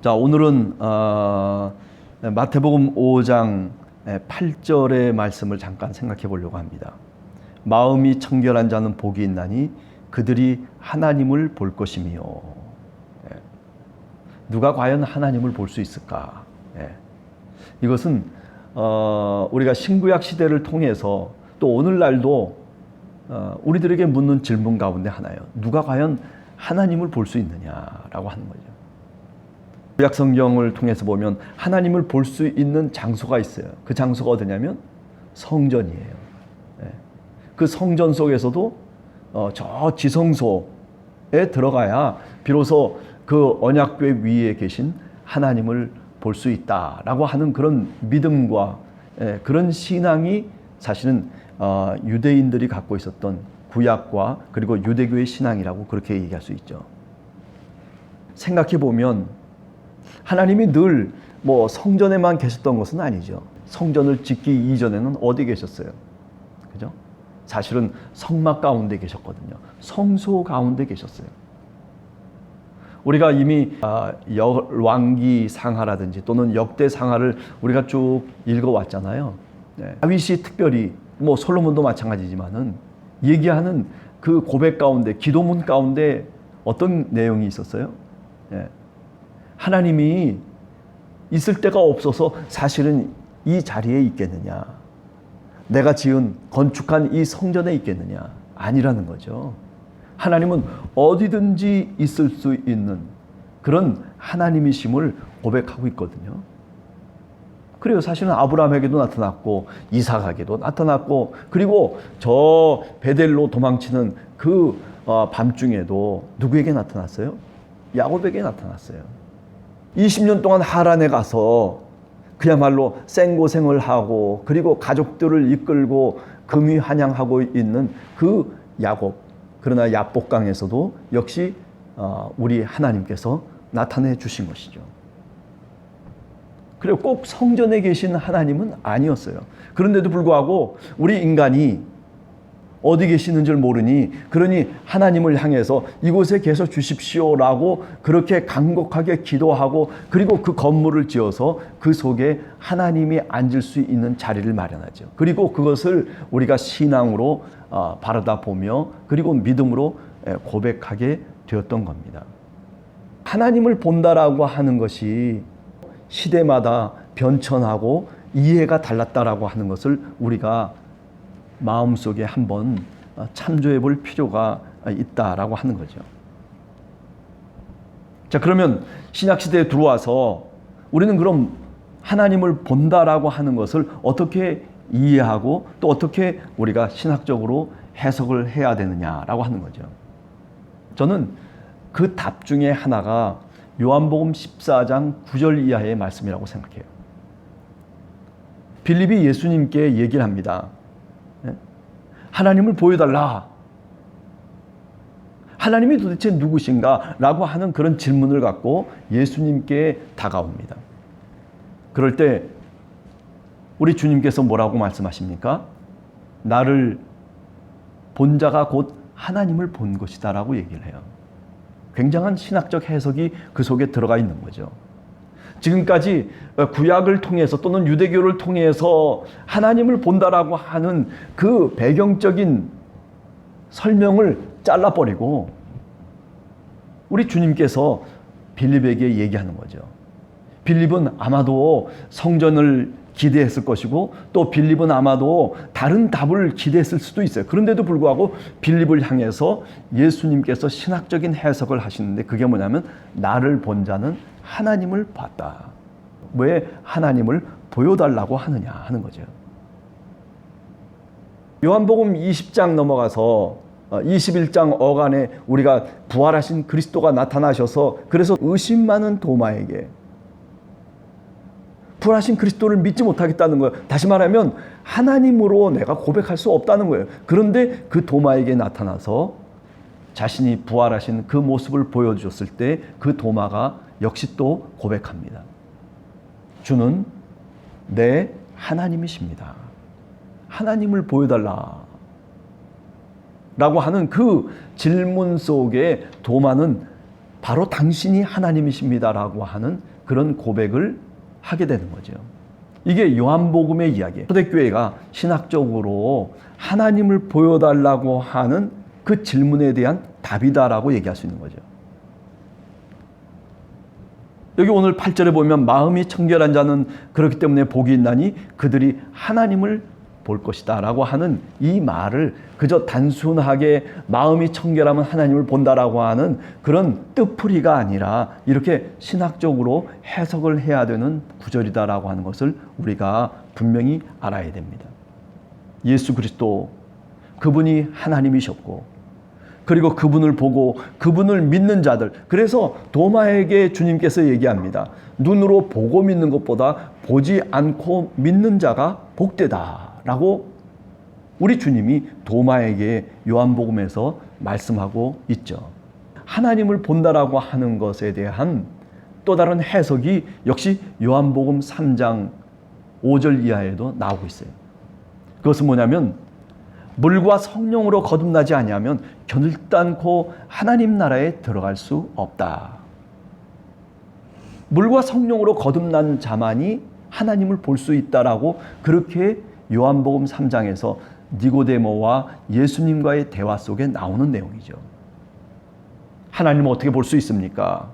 자, 오늘은 마태복음 5장 8절의 말씀을 잠깐 생각해 보려고 합니다. 마음이 청결한 자는 복이 있나니 그들이 하나님을 볼 것이며. 누가 과연 하나님을 볼 수 있을까? 이것은 우리가 신구약 시대를 통해서 또 오늘날도 우리들에게 묻는 질문 가운데 하나예요. 누가 과연 하나님을 볼 수 있느냐라고 하는 거죠. 구약 성경을 통해서 보면 하나님을 볼 수 있는 장소가 있어요. 그 장소가 어디냐면 성전이에요. 그 성전 속에서도 저 지성소에 들어가야 비로소 그 언약궤 위에 계신 하나님을 볼 수 있다라고 하는 그런 믿음과 그런 신앙이 사실은 유대인들이 갖고 있었던 구약과 그리고 유대교의 신앙이라고 그렇게 얘기할 수 있죠. 생각해 보면 하나님이 늘 성전에만 계셨던 것은 아니죠. 성전을 짓기 이전에는 어디 계셨어요? 그죠? 사실은 성막 가운데 계셨거든요. 성소 가운데 계셨어요. 우리가 이미 열왕기 상하라든지 또는 역대 상하를 우리가 쭉 읽어왔잖아요. 다윗이 특별히 솔로몬도 마찬가지지만은 얘기하는 그 고백 가운데, 기도문 가운데 어떤 내용이 있었어요? 하나님이 있을 데가 없어서 사실은 이 자리에 있겠느냐? 내가 지은 건축한 이 성전에 있겠느냐? 아니라는 거죠. 하나님은 어디든지 있을 수 있는 그런 하나님이심을 고백하고 있거든요. 그래요. 사실은 아브라함에게도 나타났고 이삭에게도 나타났고, 그리고 저 베델로 도망치는 그 밤중에도 누구에게 나타났어요? 야곱에게 나타났어요. 20년 동안 하란에 가서 그야말로 생고생을 하고 그리고 가족들을 이끌고 금이 환영하고 있는 그 야곱. 그러나 야복강에서도 역시 우리 하나님께서 나타내 주신 것이죠. 그리고 꼭 성전에 계신 하나님은 아니었어요. 그런데도 불구하고 우리 인간이 어디 계시는 줄 모르니, 그러니 하나님을 향해서 이곳에 계셔 주십시오라고 그렇게 간곡하게 기도하고, 그리고 그 건물을 지어서 그 속에 하나님이 앉을 수 있는 자리를 마련하죠. 그리고 그것을 우리가 신앙으로 바라다 보며 그리고 믿음으로 고백하게 되었던 겁니다. 하나님을 본다라고 하는 것이 시대마다 변천하고 이해가 달랐다라고 하는 것을 우리가 마음속에 한번 참조해 볼 필요가 있다라고 하는 거죠. 자, 그러면 신약시대에 들어와서 우리는 그럼 하나님을 본다라고 하는 것을 어떻게 이해하고 또 어떻게 우리가 신학적으로 해석을 해야 되느냐라고 하는 거죠. 저는 그 답 중에 하나가 요한복음 14장 9절 이하의 말씀이라고 생각해요. 빌립이 예수님께 얘기를 합니다. 하나님을 보여달라. 하나님이 도대체 누구신가? 라고 하는 그런 질문을 갖고 예수님께 다가옵니다. 그럴 때 우리 주님께서 뭐라고 말씀하십니까? 나를 본 자가 곧 하나님을 본 것이다 라고 얘기를 해요. 굉장한 신학적 해석이 그 속에 들어가 있는 거죠. 지금까지 구약을 통해서 또는 유대교를 통해서 하나님을 본다라고 하는 그 배경적인 설명을 잘라버리고 우리 주님께서 빌립에게 얘기하는 거죠. 빌립은 아마도 성전을 기대했을 것이고 또 빌립은 아마도 다른 답을 기대했을 수도 있어요. 그런데도 불구하고 빌립을 향해서 예수님께서 신학적인 해석을 하시는데 그게 뭐냐면 나를 본 자는 하나님을 봤다. 왜 하나님을 보여달라고 하느냐 하는 거죠. 요한복음 20장 넘어가서 21장 어간에 우리가 부활하신 그리스도가 나타나셔서 그래서 의심 많은 도마에게 부활하신 그리스도를 믿지 못하겠다는 거예요. 다시 말하면 하나님으로 내가 고백할 수 없다는 거예요. 그런데 그 도마에게 나타나서 자신이 부활하신 그 모습을 보여주셨을 때 그 도마가 역시 또 고백합니다. 주는 내 하나님이십니다. 하나님을 보여달라 라고 하는 그 질문 속에 도마는 바로 당신이 하나님이십니다 라고 하는 그런 고백을 하게 되는 거죠. 이게 요한복음의 이야기예요. 초대교회가 신학적으로 하나님을 보여달라고 하는 그 질문에 대한 답이다라고 얘기할 수 있는 거죠. 여기 오늘 8절에 보면 마음이 청결한 자는 그렇기 때문에 복이 있나니 그들이 하나님을 볼 것이다 라고 하는 이 말을 그저 단순하게 마음이 청결하면 하나님을 본다라고 하는 그런 뜻풀이가 아니라 이렇게 신학적으로 해석을 해야 되는 구절이다라고 하는 것을 우리가 분명히 알아야 됩니다. 예수 그리스도, 그분이 하나님이셨고 그리고 그분을 보고 그분을 믿는 자들, 그래서 도마에게 주님께서 얘기합니다. 눈으로 보고 믿는 것보다 보지 않고 믿는 자가 복되다 라고 우리 주님이 도마에게 요한복음에서 말씀하고 있죠. 하나님을 본다라고 하는 것에 대한 또 다른 해석이 역시 요한복음 3장 5절 이하에도 나오고 있어요. 그것은 뭐냐면 물과 성령으로 거듭나지 아니하면 결단코 하나님 나라에 들어갈 수 없다. 물과 성령으로 거듭난 자만이 하나님을 볼 수 있다라고 그렇게 요한복음 3장에서 니고데모와 예수님과의 대화 속에 나오는 내용이죠. 하나님을 어떻게 볼 수 있습니까?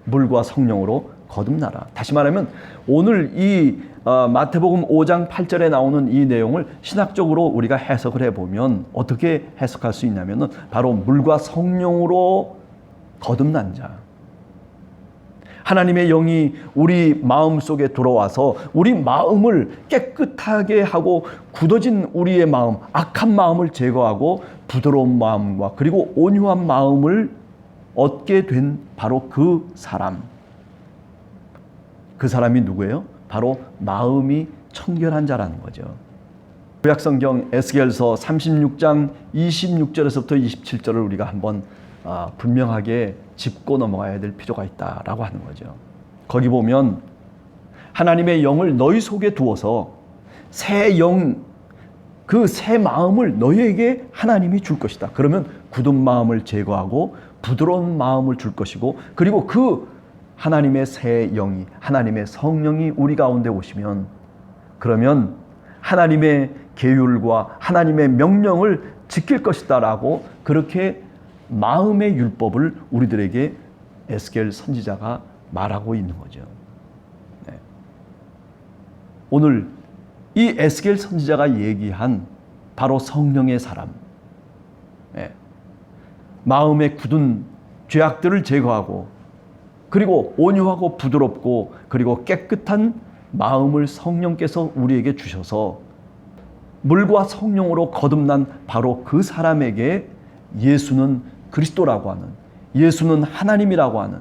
물과 성령으로 거듭나라. 다시 말하면 오늘 이 마태복음 5장 8절에 나오는 이 내용을 신학적으로 우리가 해석을 해보면 어떻게 해석할 수 있냐면 바로 물과 성령으로 거듭난 자, 하나님의 영이 우리 마음 속에 들어와서 우리 마음을 깨끗하게 하고 굳어진 우리의 마음, 악한 마음을 제거하고 부드러운 마음과 그리고 온유한 마음을 얻게 된 바로 그 사람. 그 사람이 누구예요? 바로 마음이 청결한 자라는 거죠. 구약성경 에스겔서 36장 26절에서부터 27절을 우리가 한번 분명하게 짚고 넘어가야 될 필요가 있다라고 하는 거죠. 거기 보면 하나님의 영을 너희 속에 두어서 새 영, 그 새 마음을 너희에게 하나님이 줄 것이다. 그러면 굳은 마음을 제거하고 부드러운 마음을 줄 것이고 그리고 그 하나님의 새 영이, 하나님의 성령이 우리 가운데 오시면 그러면 하나님의 계율과 하나님의 명령을 지킬 것이다 라고 그렇게 마음의 율법을 우리들에게 에스겔 선지자가 말하고 있는 거죠. 네. 오늘 이 에스겔 선지자가 얘기한 바로 성령의 사람, 네. 마음의 굳은 죄악들을 제거하고 그리고 온유하고 부드럽고 그리고 깨끗한 마음을 성령께서 우리에게 주셔서 물과 성령으로 거듭난 바로 그 사람에게 예수는 그리스도라고 하는, 예수는 하나님이라고 하는,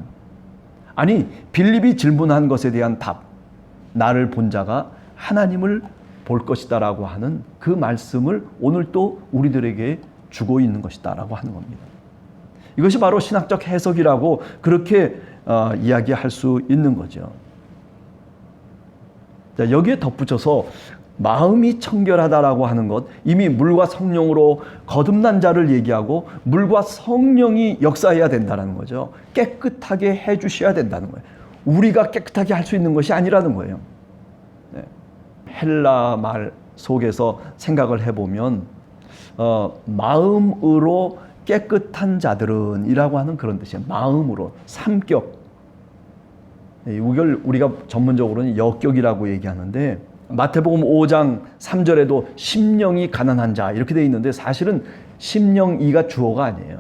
아니 빌립이 질문한 것에 대한 답, 나를 본 자가 하나님을 볼 것이다 라고 하는 그 말씀을 오늘 또 우리들에게 주고 있는 것이다 라고 하는 겁니다. 이것이 바로 신학적 해석이라고 그렇게 이야기할 수 있는 거죠. 자, 여기에 덧붙여서 마음이 청결하다라고 하는 것, 이미 물과 성령으로 거듭난 자를 얘기하고 물과 성령이 역사해야 된다는 거죠. 깨끗하게 해주셔야 된다는 거예요. 우리가 깨끗하게 할 수 있는 것이 아니라는 거예요. 네. 헬라 말 속에서 생각을 해보면 마음으로 깨끗한 자들은 이라고 하는 그런 뜻이에요. 마음으로, 삼격. 이걸 우리가 전문적으로는 역격이라고 얘기하는데 마태복음 5장 3절에도 심령이 가난한 자 이렇게 되어 있는데 사실은 심령이가 주어가 아니에요.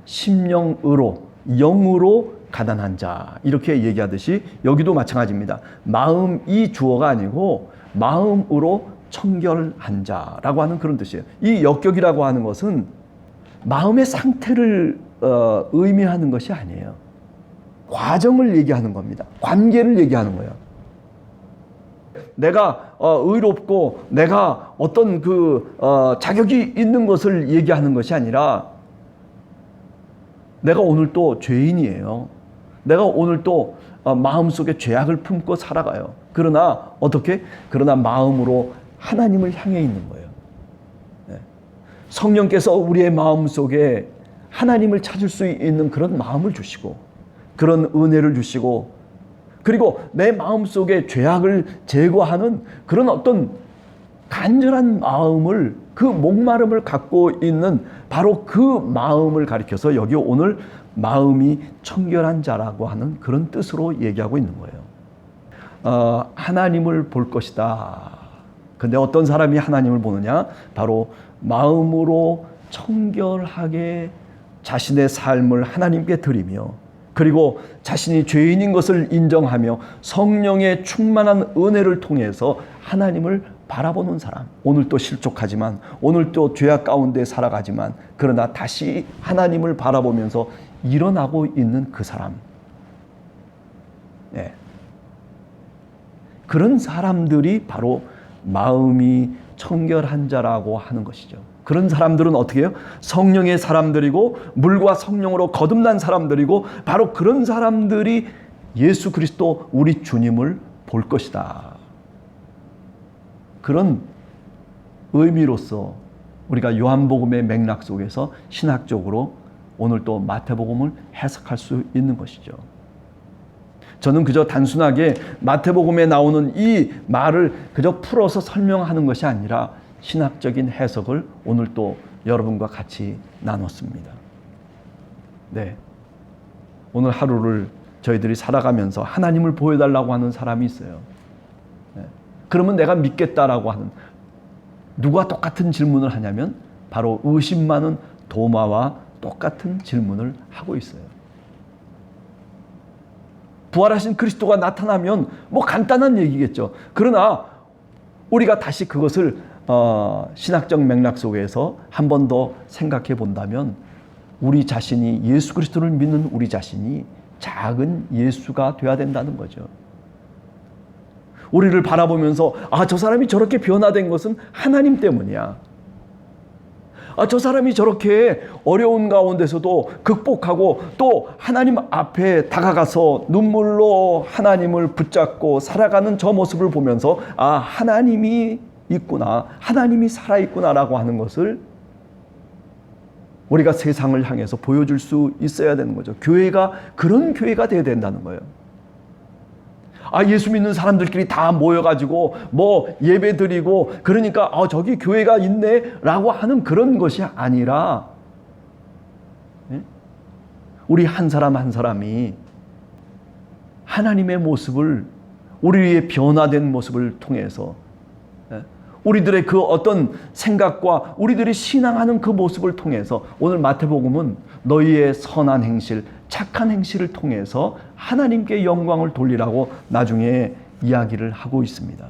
심령으로, 영으로 가난한 자 이렇게 얘기하듯이 여기도 마찬가지입니다. 마음이 주어가 아니고 마음으로 청결한 자라고 하는 그런 뜻이에요. 이 역격이라고 하는 것은 마음의 상태를 의미하는 것이 아니에요. 과정을 얘기하는 겁니다. 관계를 얘기하는 거예요. 내가 의롭고 내가 어떤 자격이 있는 것을 얘기하는 것이 아니라 내가 오늘 또 죄인이에요. 내가 오늘 또 마음속에 죄악을 품고 살아가요. 그러나 어떻게? 그러나 마음으로 하나님을 향해 있는 거예요. 네. 성령께서 우리의 마음속에 하나님을 찾을 수 있는 그런 마음을 주시고 그런 은혜를 주시고 그리고 내 마음속에 죄악을 제거하는 그런 어떤 간절한 마음을, 그 목마름을 갖고 있는 바로 그 마음을 가리켜서 여기 오늘 마음이 청결한 자라고 하는 그런 뜻으로 얘기하고 있는 거예요. 하나님을 볼 것이다. 근데 어떤 사람이 하나님을 보느냐? 바로 마음으로 청결하게 자신의 삶을 하나님께 드리며, 그리고 자신이 죄인인 것을 인정하며 성령의 충만한 은혜를 통해서 하나님을 바라보는 사람. 오늘 또 실족하지만, 오늘 또 죄악 가운데 살아가지만, 그러나 다시 하나님을 바라보면서 일어나고 있는 그 사람. 네. 그런 사람들이 바로 마음이 청결한 자라고 하는 것이죠. 그런 사람들은 어떻게 해요? 성령의 사람들이고 물과 성령으로 거듭난 사람들이고, 바로 그런 사람들이 예수 그리스도 우리 주님을 볼 것이다. 그런 의미로서 우리가 요한복음의 맥락 속에서 신학적으로 오늘 또 마태복음을 해석할 수 있는 것이죠. 저는 그저 단순하게 마태복음에 나오는 이 말을 그저 풀어서 설명하는 것이 아니라 신학적인 해석을 오늘 또 여러분과 같이 나눴습니다. 네. 오늘 하루를 저희들이 살아가면서 하나님을 보여달라고 하는 사람이 있어요. 네. 그러면 내가 믿겠다라고 하는, 누가 똑같은 질문을 하냐면 바로 의심 많은 도마와 똑같은 질문을 하고 있어요. 부활하신 그리스도가 나타나면 뭐 간단한 얘기겠죠. 그러나 우리가 다시 그것을 신학적 맥락 속에서 한 번 더 생각해 본다면, 우리 자신이, 예수 그리스도를 믿는 우리 자신이 작은 예수가 되어야 된다는 거죠. 우리를 바라보면서 저 사람이 저렇게 변화된 것은 하나님 때문이야. 저 사람이 저렇게 어려운 가운데서도 극복하고 또 하나님 앞에 다가가서 눈물로 하나님을 붙잡고 살아가는 저 모습을 보면서 하나님이 있구나, 하나님이 살아있구나라고 하는 것을 우리가 세상을 향해서 보여줄 수 있어야 되는 거죠. 교회가 그런 교회가 되어야 된다는 거예요. 예수 믿는 사람들끼리 다 모여가지고 뭐 예배 드리고 그러니까 저기 교회가 있네 라고 하는 그런 것이 아니라, 우리 한 사람 한 사람이 하나님의 모습을, 우리의 변화된 모습을 통해서 우리들의 그 어떤 생각과 우리들이 신앙하는 그 모습을 통해서, 오늘 마태복음은 너희의 선한 행실, 착한 행실을 통해서 하나님께 영광을 돌리라고 나중에 이야기를 하고 있습니다.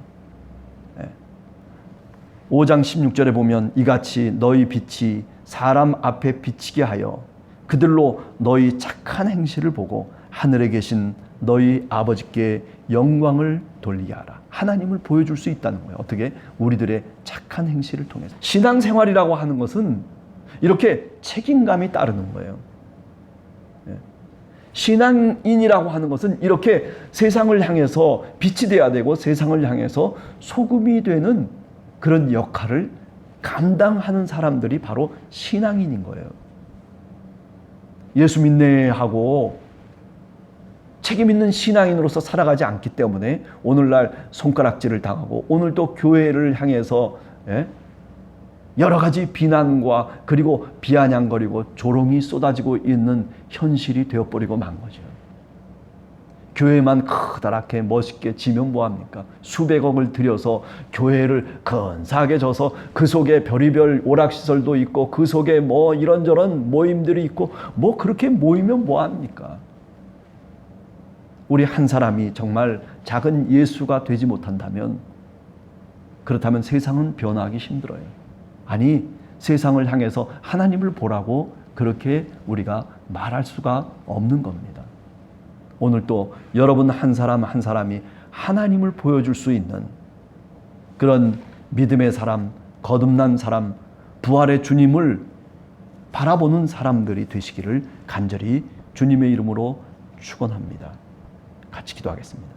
5장 16절에 보면 이같이 너희 빛이 사람 앞에 비치게 하여 그들로 너희 착한 행실을 보고 하늘에 계신 너희 아버지께 영광을 돌리게 하라. 하나님을 보여줄 수 있다는 거예요. 어떻게? 우리들의 착한 행실을 통해서. 신앙생활이라고 하는 것은 이렇게 책임감이 따르는 거예요. 신앙인이라고 하는 것은 이렇게 세상을 향해서 빛이 되어야 되고 세상을 향해서 소금이 되는 그런 역할을 감당하는 사람들이 바로 신앙인인 거예요. 예수 믿네 하고 책임 있는 신앙인으로서 살아가지 않기 때문에 오늘날 손가락질을 당하고, 오늘도 교회를 향해서 여러 가지 비난과 그리고 비아냥거리고 조롱이 쏟아지고 있는 현실이 되어버리고 만 거죠. 교회만 커다랗게 멋있게 지면 뭐합니까? 수백억을 들여서 교회를 근사하게 져서 그 속에 별의별 오락시설도 있고 그 속에 뭐 이런저런 모임들이 있고 뭐 그렇게 모이면 뭐합니까? 우리 한 사람이 정말 작은 예수가 되지 못한다면, 그렇다면 세상은 변화하기 힘들어요. 아니, 세상을 향해서 하나님을 보라고 그렇게 우리가 말할 수가 없는 겁니다. 오늘 또 여러분 한 사람 한 사람이 하나님을 보여줄 수 있는 그런 믿음의 사람, 거듭난 사람, 부활의 주님을 바라보는 사람들이 되시기를 간절히 주님의 이름으로 축원합니다. 같이 기도하겠습니다.